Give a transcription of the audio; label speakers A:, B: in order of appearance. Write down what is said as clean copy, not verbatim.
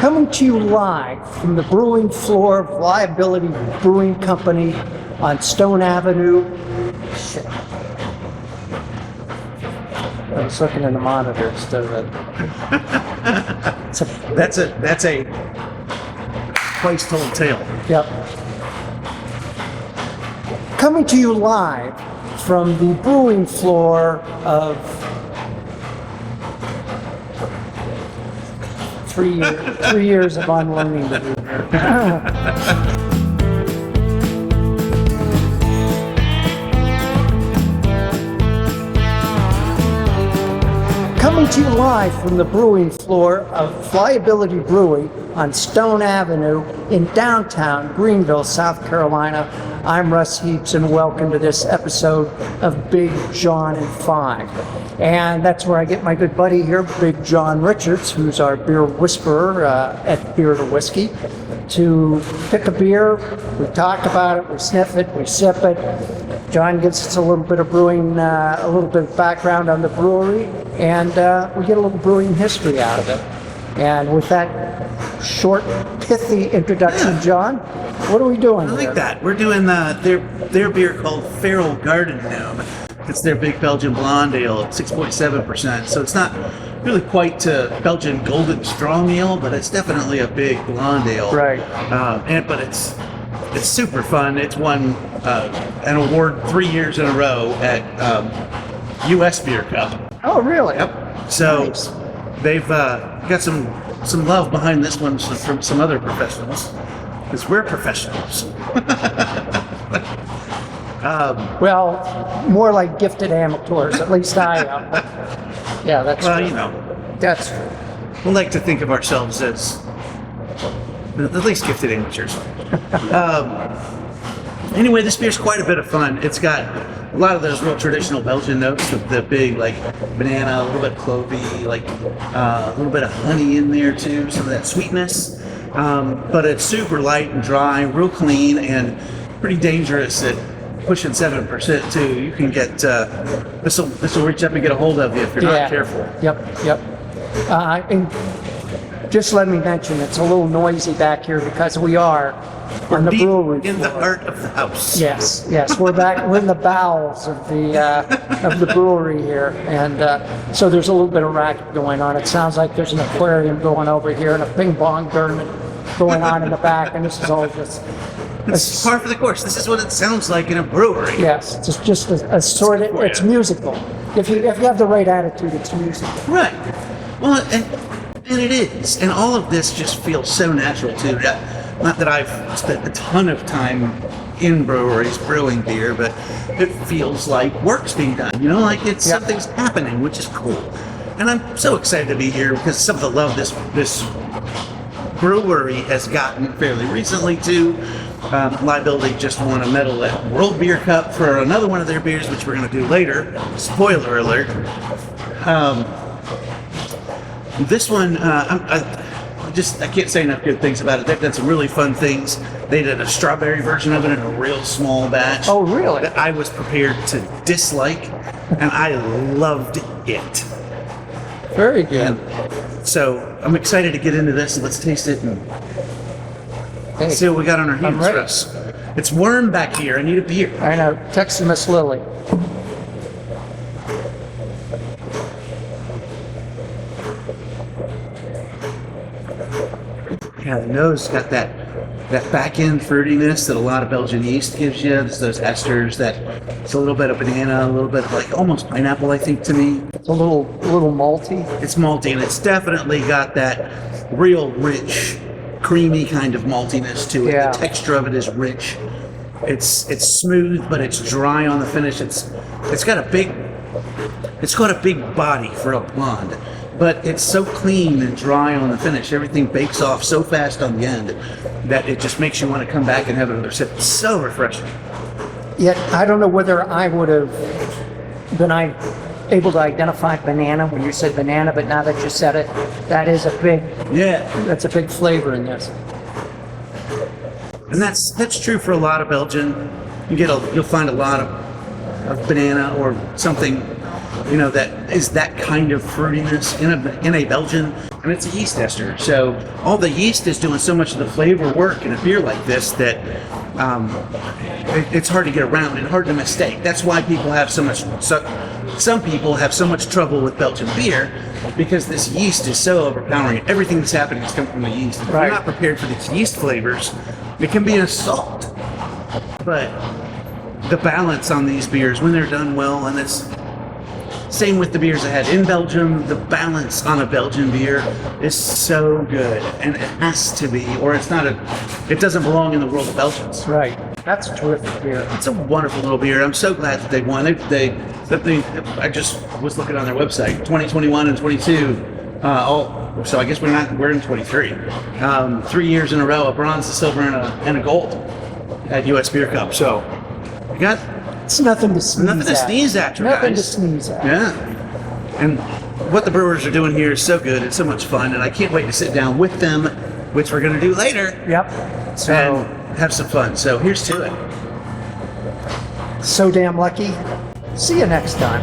A: Coming to you live from the brewing floor of Liability Brewing Company on Stone Avenue. Shit. I was looking in the monitor instead of it.
B: That's a place told tale.
A: Yep. Coming to you live from the brewing floor of 3 years of unlearning to do here. Coming to you live from the brewing floor of Liability Brewing on Stone Avenue in downtown Greenville, South Carolina. I'm Russ Heaps, and welcome to this episode of Big John and Five. And that's where I get my good buddy here, Big John Richards, who's our beer whisperer at Beer to Whiskey, to pick a beer. We talk about it, we sniff it, we sip it. John gives us a little bit of brewing, a little bit of background on the brewery, and we get a little brewing history out of it. And with that short, pithy introduction, John, what are we doing
B: I like
A: here?
B: that. We're doing their beer called Feral Garden Gnome. It's their big Belgian Blonde ale at 6.7%. So it's not really quite Belgian Golden Strong Ale, but it's definitely a big blonde ale.
A: Right.
B: But it's super fun. It's won an award 3 years in a row at U.S. Beer Cup.
A: Oh, really?
B: Yep. So
A: Nice.
B: they've got some love behind this one from some other professionals, because we're professionals.
A: Well, more like gifted amateurs, at least I am. But yeah, that's
B: Well,
A: true.
B: you know,
A: That's true.
B: we like to think of ourselves as at least gifted amateurs. Anyway, this beer's quite a bit of fun. It's got a lot of those real traditional Belgian notes, the big like banana, a little bit clovey, like a little bit of honey in there too, some of that sweetness. But it's super light and dry, real clean, and pretty dangerous at pushing 7% too. You can get this will reach up and get a hold of you if you're not careful.
A: Yep. And just let me mention, it's a little noisy back here because we are on the
B: Deep
A: brewery
B: in the
A: floor.
B: heart of the house.
A: Yes, we're back. We're in the bowels of the brewery here, and so there's a little bit of racket going on. It sounds like there's an aquarium going over here and a ping pong tournament going on in the back, and this is all just.
B: It's par for the course. This is what it sounds like in a brewery.
A: Yes, it's just a sort of. It's musical. If you have the right attitude, it's musical.
B: Right. Well, and it is. And all of this just feels so natural too. Not that I've spent a ton of time in breweries brewing beer, but it feels like work's being done. You know, like it's something's happening, which is cool. And I'm so excited to be here because some of the love this brewery has gotten fairly recently too. Liability just won a medal at World Beer Cup for another one of their beers, which we're going to do later. Spoiler alert. This one, I can't say enough good things about it. They've done some really fun things. They did a strawberry version of it in a real small batch.
A: Oh, really?
B: That I was prepared to dislike, and I loved it.
A: Very good.
B: So I'm excited to get into this. Let's taste it and
A: Hey,
B: see what we got on our hands,
A: ready.
B: Russ. It's warm back here. I need a beer.
A: I know. Text Miss Lily.
B: Yeah, the nose got that back end fruitiness that a lot of Belgian yeast gives you. There's those esters that it's a little bit of banana, a little bit of like almost pineapple, I think, to me.
A: It's a little malty.
B: It's malty, and it's definitely got that real rich, creamy kind of maltiness to it.
A: Yeah.
B: The texture of it is rich. It's smooth, but it's dry on the finish. It's got a big body for a blonde, but it's so clean and dry on the finish. Everything bakes off so fast on the end that it just makes you want to come back and have another sip. It's so refreshing.
A: Yet I don't know whether I would have been able to identify banana when you said banana, but now that you said it, that's a big flavor in this.
B: And that's true for a lot of Belgian. You'll find a lot of banana or something, that is that kind of fruitiness in a Belgian. and it's a yeast ester. So all the yeast is doing so much of the flavor work in a beer like this that it's hard to get around and hard to mistake. That's why people have some people have so much trouble with Belgian beer, because this yeast is so overpowering. Everything that's happening is coming from the yeast. If
A: Right.
B: you're not prepared for these yeast flavors, it can be an assault. But the balance on these beers, when they're done well, and it's same with the beers I had in Belgium, the balance on a Belgian beer is so good, and it has to be, or it doesn't belong in the world of Belgians.
A: Right. That's a terrific beer.
B: It's a wonderful little beer. I'm so glad that they won. I just was looking on their website, 2021 and 22. So I guess we're in 23. 3 years in a row, a bronze, a silver, and a gold at U.S. Beer Cup. So you got
A: It's nothing to sneeze at.
B: nothing to sneeze at, you
A: Nothing to
B: guys.
A: sneeze at.
B: Yeah. And what the brewers are doing here is so good. It's so much fun, and I can't wait to sit down with them, which we're going to do later,
A: Yep. So,
B: and have some fun. So here's to it.
A: so damn lucky. See you next time.